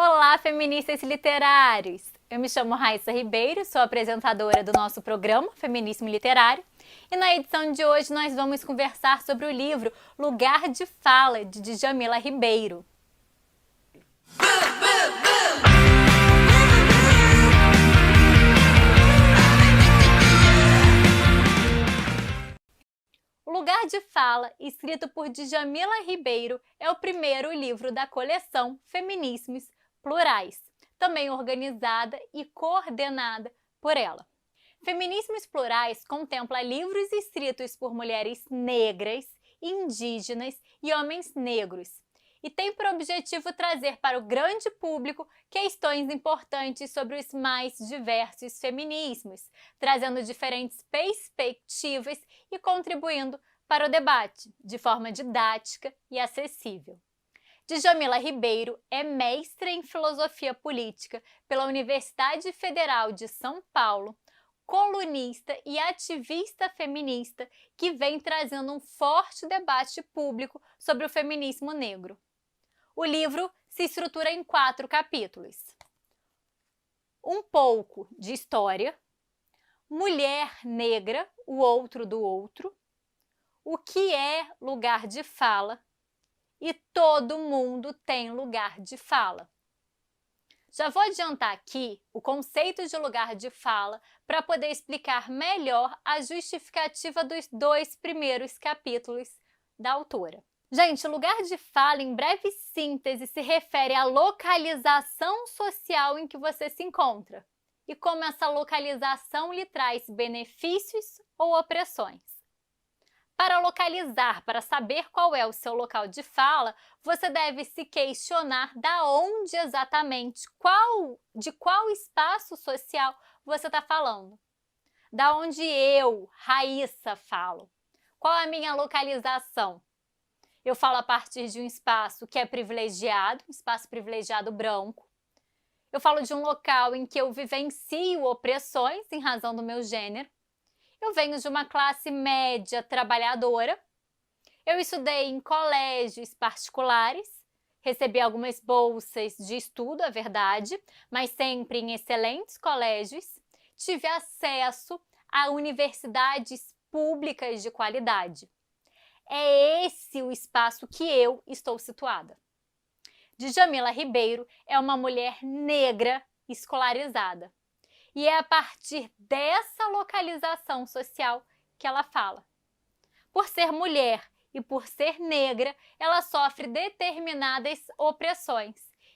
Olá, feministas literários! Eu me chamo Raissa Ribeiro, sou apresentadora do nosso programa Feminismo Literário e na edição de hoje nós vamos conversar sobre o livro Lugar de Fala, de Djamila Ribeiro. O Lugar de Fala, escrito por Djamila Ribeiro, é o primeiro livro da coleção Feminismos Plurais, também organizada e coordenada por ela. Feminismos Plurais contempla livros escritos por mulheres negras, indígenas e homens negros, e tem por objetivo trazer para o grande público questões importantes sobre os mais diversos feminismos, trazendo diferentes perspectivas e contribuindo para o debate de forma didática e acessível. Djamila Ribeiro é mestra em Filosofia Política pela Universidade Federal de São Paulo, colunista e ativista feminista que vem trazendo um forte debate público sobre o feminismo negro. O livro se estrutura em 4 capítulos. Um pouco de história, mulher negra, o outro do outro, o que é lugar de fala e todo mundo tem lugar de fala. Já vou adiantar aqui o conceito de lugar de fala para poder explicar melhor a justificativa dos 2 primeiros capítulos da autora. Gente, lugar de fala, em breve síntese, se refere à localização social em que você se encontra e como essa localização lhe traz benefícios ou opressões. Para localizar, para saber qual é o seu local de fala, você deve se questionar da onde exatamente, de qual espaço social você está falando. Da onde eu, Raissa, falo. Qual é a minha localização? Eu falo a partir de um espaço que é privilegiado, um espaço privilegiado branco. Eu falo de um local em que eu vivencio opressões em razão do meu gênero. Eu venho de uma classe média trabalhadora. Eu estudei em colégios particulares, recebi algumas bolsas de estudo, é verdade, mas sempre em excelentes colégios. Tive acesso a universidades públicas de qualidade. É esse o espaço que eu estou situada. Djamila Ribeiro é uma mulher negra escolarizada. E é a partir dessa localização social que ela fala. Por ser mulher e por ser negra, ela sofre determinadas opressões.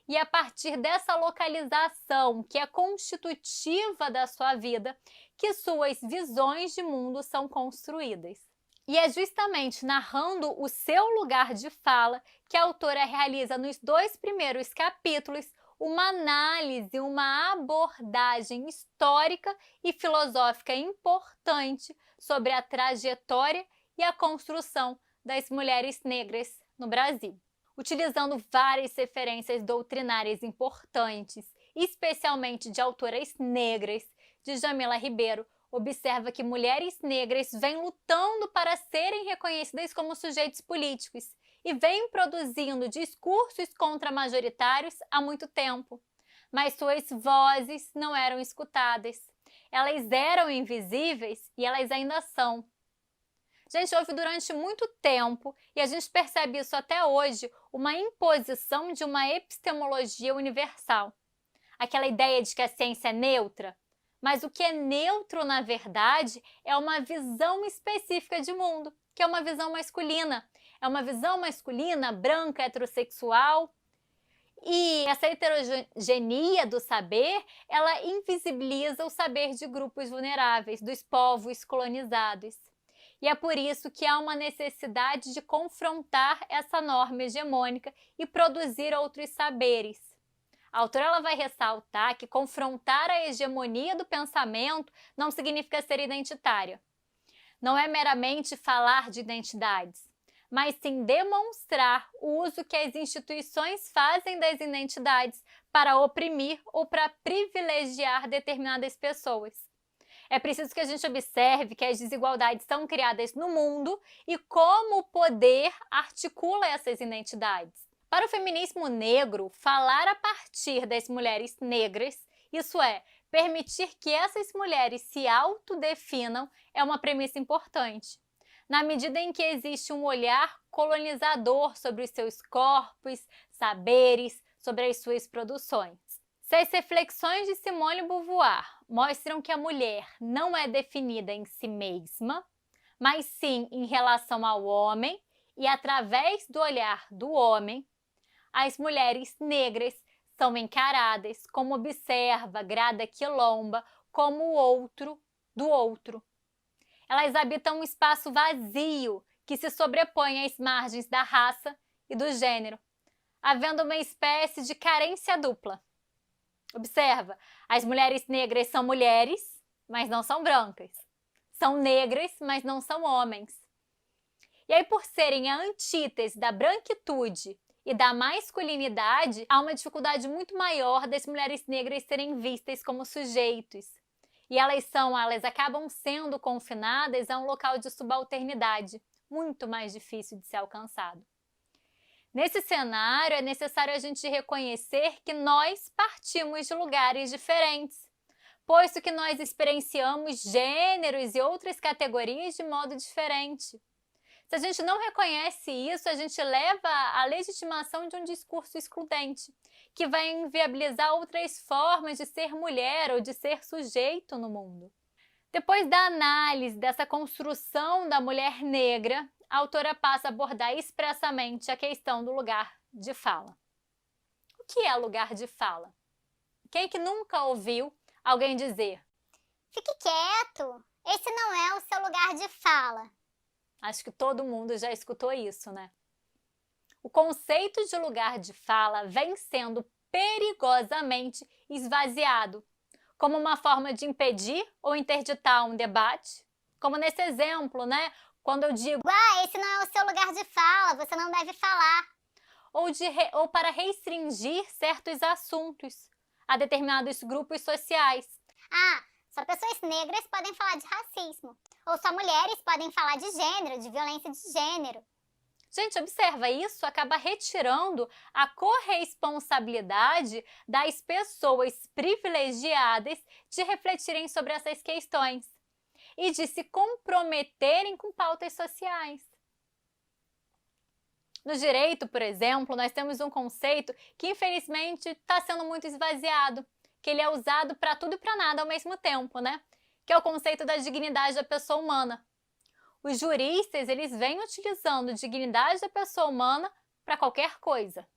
E é a partir dessa localização, que é constitutiva da sua vida, que suas visões de mundo são construídas. E é justamente narrando o seu lugar de fala que a autora realiza nos 2 primeiros capítulos uma análise, uma abordagem histórica e filosófica importante sobre a trajetória e a construção das mulheres negras no Brasil. Utilizando várias referências doutrinárias importantes, especialmente de autoras negras, Djamila Ribeiro observa que mulheres negras vêm lutando para serem reconhecidas como sujeitos políticos e vêm produzindo discursos contra-majoritários há muito tempo, mas suas vozes não eram escutadas. Elas eram invisíveis e elas ainda são. Gente, houve durante muito tempo, e a gente percebe isso até hoje, uma imposição de uma epistemologia universal. Aquela ideia de que a ciência é neutra. Mas o que é neutro, na verdade, é uma visão específica de mundo, que é uma visão masculina. É uma visão masculina, branca, heterossexual. E essa heterogeneia do saber, ela invisibiliza o saber de grupos vulneráveis, dos povos colonizados. E é por isso que há uma necessidade de confrontar essa norma hegemônica e produzir outros saberes. A autora ela vai ressaltar que confrontar a hegemonia do pensamento não significa ser identitária. Não é meramente falar de identidades, mas sim demonstrar o uso que as instituições fazem das identidades para oprimir ou para privilegiar determinadas pessoas. É preciso que a gente observe que as desigualdades são criadas no mundo e como o poder articula essas identidades. Para o feminismo negro, falar a partir das mulheres negras, isso é, permitir que essas mulheres se autodefinam, é uma premissa importante, na medida em que existe um olhar colonizador sobre os seus corpos, saberes, sobre as suas produções. Se as reflexões de Simone de Beauvoir mostram que a mulher não é definida em si mesma, mas sim em relação ao homem e através do olhar do homem, as mulheres negras são encaradas como observa Grada Quilomba como o outro do outro. Elas habitam um espaço vazio que se sobrepõe às margens da raça e do gênero, havendo uma espécie de carência dupla. Observa, as mulheres negras são mulheres, mas não são brancas. São negras, mas não são homens. E aí, por serem a antítese da branquitude e da masculinidade, há uma dificuldade muito maior das mulheres negras serem vistas como sujeitos. E elas acabam sendo confinadas a um local de subalternidade, muito mais difícil de ser alcançado. Nesse cenário, é necessário a gente reconhecer que nós partimos de lugares diferentes, posto que nós experienciamos gêneros e outras categorias de modo diferente. Se a gente não reconhece isso, a gente leva à legitimação de um discurso excludente, que vai inviabilizar outras formas de ser mulher ou de ser sujeito no mundo. Depois da análise dessa construção da mulher negra, a autora passa a abordar expressamente a questão do lugar de fala. O que é lugar de fala? Quem que nunca ouviu alguém dizer: "Fique quieto, esse não é o seu lugar de fala"? Acho que todo mundo já escutou isso, né? O conceito de lugar de fala vem sendo perigosamente esvaziado, como uma forma de impedir ou interditar um debate, como nesse exemplo, né? Quando eu digo, Esse não é o seu lugar de fala, você não deve falar. ou para restringir certos assuntos a determinados grupos sociais. Só pessoas negras podem falar de racismo. Ou só mulheres podem falar de gênero, de violência de gênero. Gente, observa, isso acaba retirando a corresponsabilidade das pessoas privilegiadas de refletirem sobre essas questões e de se comprometerem com pautas sociais. No direito, por exemplo, nós temos um conceito que infelizmente está sendo muito esvaziado, que ele é usado para tudo e para nada ao mesmo tempo, né? Que é o conceito da dignidade da pessoa humana. Os juristas, eles vêm utilizando dignidade da pessoa humana para qualquer coisa,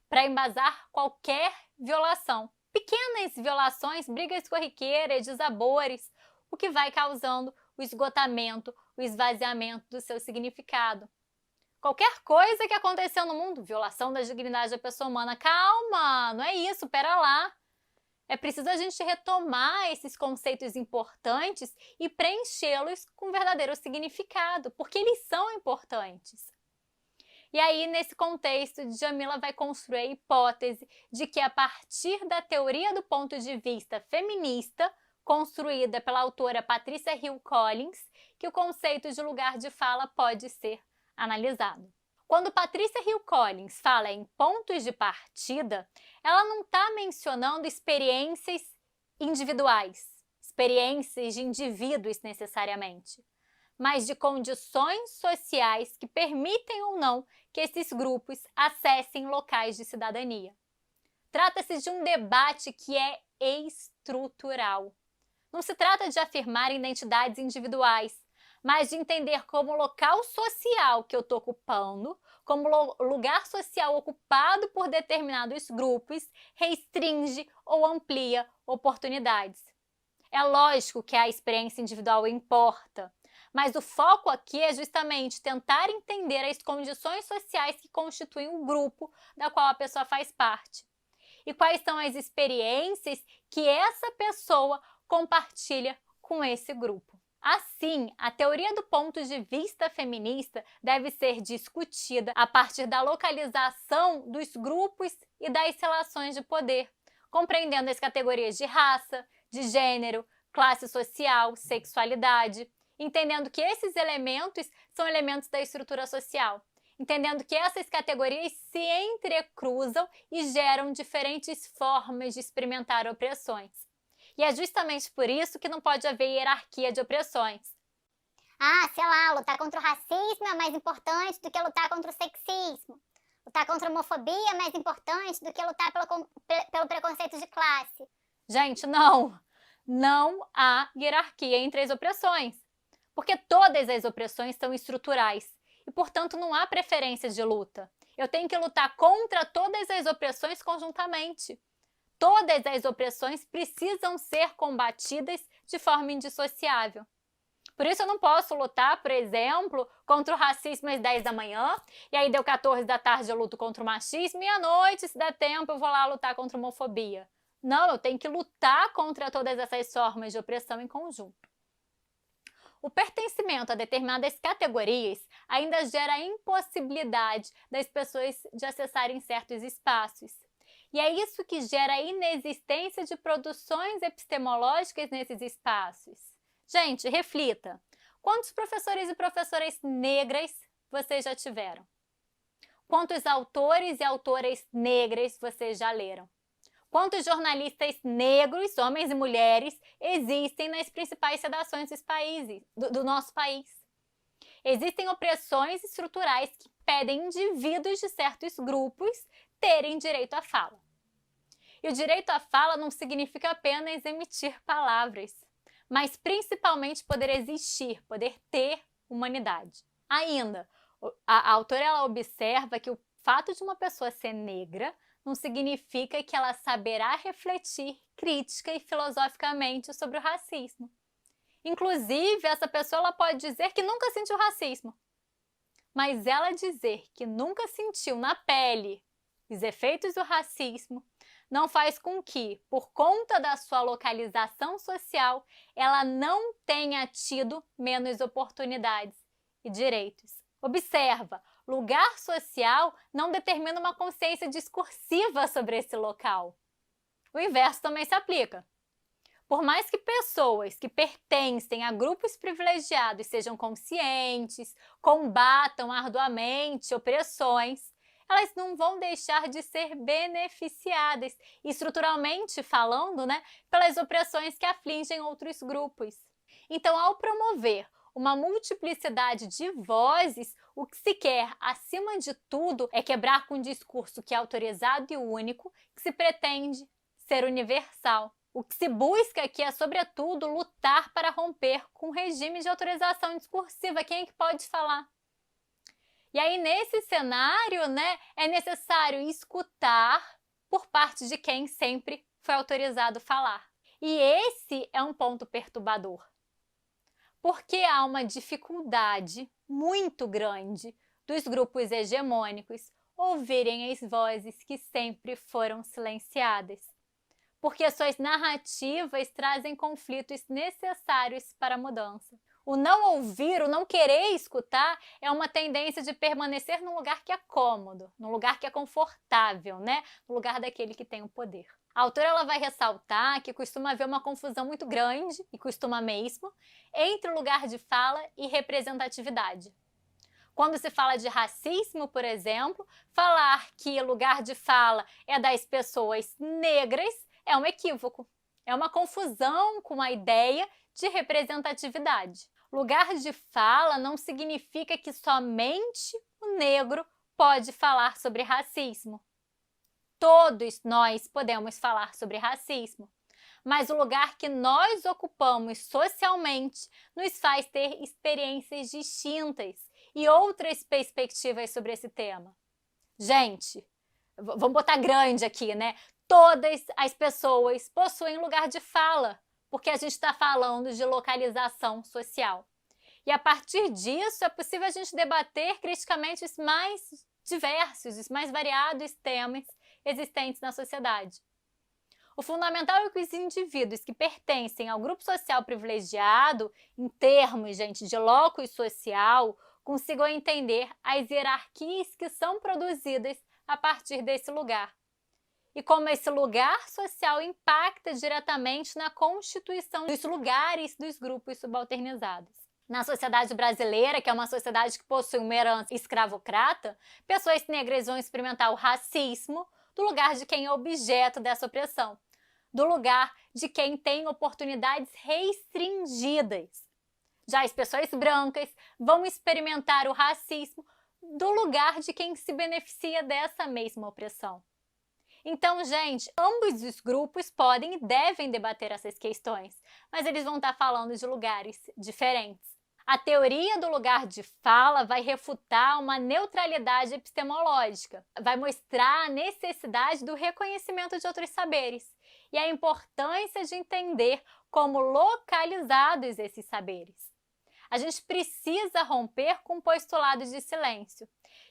para embasar qualquer violação. Pequenas violações, brigas corriqueiras, desabores, o que vai causando o esgotamento, o esvaziamento do seu significado. Qualquer coisa que aconteceu no mundo, violação da dignidade da pessoa humana. Calma, não é isso, pera lá. É preciso a gente retomar esses conceitos importantes e preenchê-los com verdadeiro significado, porque eles são importantes. E aí, nesse contexto, Djamila vai construir a hipótese de que, a partir da teoria do ponto de vista feminista, construída pela autora Patricia Hill Collins, que o conceito de lugar de fala pode ser analisado. Quando Patricia Hill Collins fala em pontos de partida, ela não está mencionando experiências individuais, experiências de indivíduos necessariamente, mas de condições sociais que permitem ou não que esses grupos acessem locais de cidadania. Trata-se de um debate que é estrutural. Não se trata de afirmar identidades individuais, mas de entender como o local social que eu estou ocupando, como lugar social ocupado por determinados grupos, restringe ou amplia oportunidades. É lógico que a experiência individual importa, mas o foco aqui é justamente tentar entender as condições sociais que constituem o grupo da qual a pessoa faz parte. E quais são as experiências que essa pessoa compartilha com esse grupo. Assim, a teoria do ponto de vista feminista deve ser discutida a partir da localização dos grupos e das relações de poder, compreendendo as categorias de raça, de gênero, classe social, sexualidade, entendendo que esses elementos são elementos da estrutura social. entendendo que essas categorias se entrecruzam e geram diferentes formas de experimentar opressões. E é justamente por isso que não pode haver hierarquia de opressões. Ah, sei lá, lutar contra o racismo é mais importante do que lutar contra o sexismo. Lutar contra a homofobia é mais importante do que lutar pelo preconceito de classe. Gente, não! Não há hierarquia entre as opressões, porque todas as opressões são estruturais e, portanto, não há preferência de luta. Eu tenho que lutar contra todas as opressões conjuntamente. Todas as opressões precisam ser combatidas de forma indissociável. Por isso eu não posso lutar, por exemplo, contra o racismo às 10 da manhã, e aí deu 14 da tarde eu luto contra o machismo, e à noite, se der tempo, eu vou lá lutar contra a homofobia. Não, eu tenho que lutar contra todas essas formas de opressão em conjunto. O pertencimento a determinadas categorias ainda gera a impossibilidade das pessoas de acessarem certos espaços. E é isso que gera a inexistência de produções epistemológicas nesses espaços. Gente, reflita. Quantos professores e professoras negras vocês já tiveram? Quantos autores e autoras negras vocês já leram? Quantos jornalistas negros, homens e mulheres, existem nas principais redações do nosso país? Existem opressões estruturais que impedem indivíduos de certos grupos terem direito à fala. E o direito à fala não significa apenas emitir palavras, mas principalmente poder existir, poder ter humanidade. Ainda, a autora ela observa que o fato de uma pessoa ser negra não significa que ela saberá refletir crítica e filosoficamente sobre o racismo. Inclusive, essa pessoa ela pode dizer que nunca sentiu racismo. Mas ela dizer que nunca sentiu na pele os efeitos do racismo não faz com que, por conta da sua localização social, ela não tenha tido menos oportunidades e direitos. Observa, lugar social não determina uma consciência discursiva sobre esse local. O inverso também se aplica. Por mais que pessoas que pertencem a grupos privilegiados sejam conscientes, combatam arduamente opressões, elas não vão deixar de ser beneficiadas, estruturalmente falando, pelas opressões que afligem outros grupos. Então, ao promover uma multiplicidade de vozes, o que se quer, acima de tudo, é quebrar com um discurso que é autorizado e único, que se pretende ser universal. O que se busca aqui é, sobretudo, lutar para romper com o regime de autorização discursiva. Quem é que pode falar? E aí, nesse cenário, é necessário escutar por parte de quem sempre foi autorizado falar. E esse é um ponto perturbador, porque há uma dificuldade muito grande dos grupos hegemônicos ouvirem as vozes que sempre foram silenciadas, porque suas narrativas trazem conflitos necessários para a mudança. O não ouvir, o não querer escutar, é uma tendência de permanecer num lugar que é cômodo, num lugar que é confortável, no lugar daquele que tem o poder. A autora ela vai ressaltar que costuma haver uma confusão muito grande, e costuma mesmo, entre o lugar de fala e representatividade. Quando se fala de racismo, por exemplo, falar que o lugar de fala é das pessoas negras é um equívoco. É uma confusão com a ideia de representatividade. Lugar de fala não significa que somente o negro pode falar sobre racismo. Todos nós podemos falar sobre racismo, mas o lugar que nós ocupamos socialmente nos faz ter experiências distintas e outras perspectivas sobre esse tema. Gente, vamos botar grande aqui, Todas as pessoas possuem lugar de fala, porque a gente está falando de localização social. E a partir disso é possível a gente debater criticamente os mais diversos, os mais variados temas existentes na sociedade. O fundamental é que os indivíduos que pertencem ao grupo social privilegiado, em termos, de locus social, consigam entender as hierarquias que são produzidas a partir desse lugar. E como esse lugar social impacta diretamente na constituição dos lugares dos grupos subalternizados. Na sociedade brasileira, que é uma sociedade que possui uma herança escravocrata, pessoas negras vão experimentar o racismo do lugar de quem é objeto dessa opressão, do lugar de quem tem oportunidades restringidas. Já as pessoas brancas vão experimentar o racismo do lugar de quem se beneficia dessa mesma opressão. Então, gente, ambos os grupos podem e devem debater essas questões, mas eles vão estar falando de lugares diferentes. A teoria do lugar de fala vai refutar uma neutralidade epistemológica, vai mostrar a necessidade do reconhecimento de outros saberes e a importância de entender como localizados esses saberes. A gente precisa romper com o postulado de silêncio.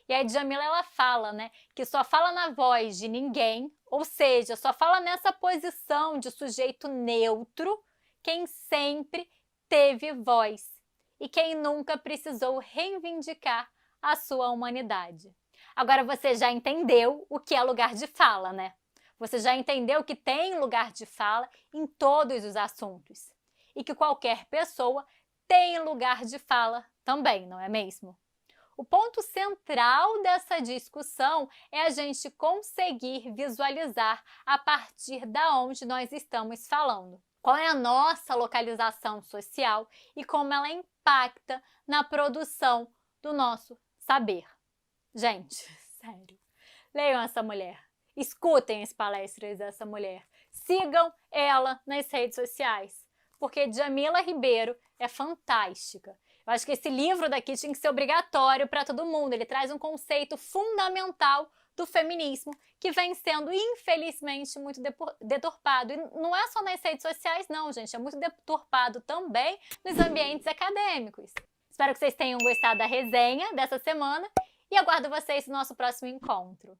E a Djamila, ela fala, que só fala na voz de ninguém, ou seja, só fala nessa posição de sujeito neutro quem sempre teve voz e quem nunca precisou reivindicar a sua humanidade. Agora você já entendeu o que é lugar de fala, né? Você já entendeu que tem lugar de fala em todos os assuntos e que qualquer pessoa tem lugar de fala também, não é mesmo? O ponto central dessa discussão é a gente conseguir visualizar a partir da onde nós estamos falando. Qual é a nossa localização social e como ela impacta na produção do nosso saber. Gente, sério, leiam essa mulher, escutem as palestras dessa mulher, sigam ela nas redes sociais, porque Djamila Ribeiro é fantástica. Eu acho que esse livro daqui tinha que ser obrigatório para todo mundo. Ele traz um conceito fundamental do feminismo que vem sendo, infelizmente, muito deturpado. E não é só nas redes sociais, não, gente. É muito deturpado também nos ambientes acadêmicos. Espero que vocês tenham gostado da resenha dessa semana e aguardo vocês no nosso próximo encontro.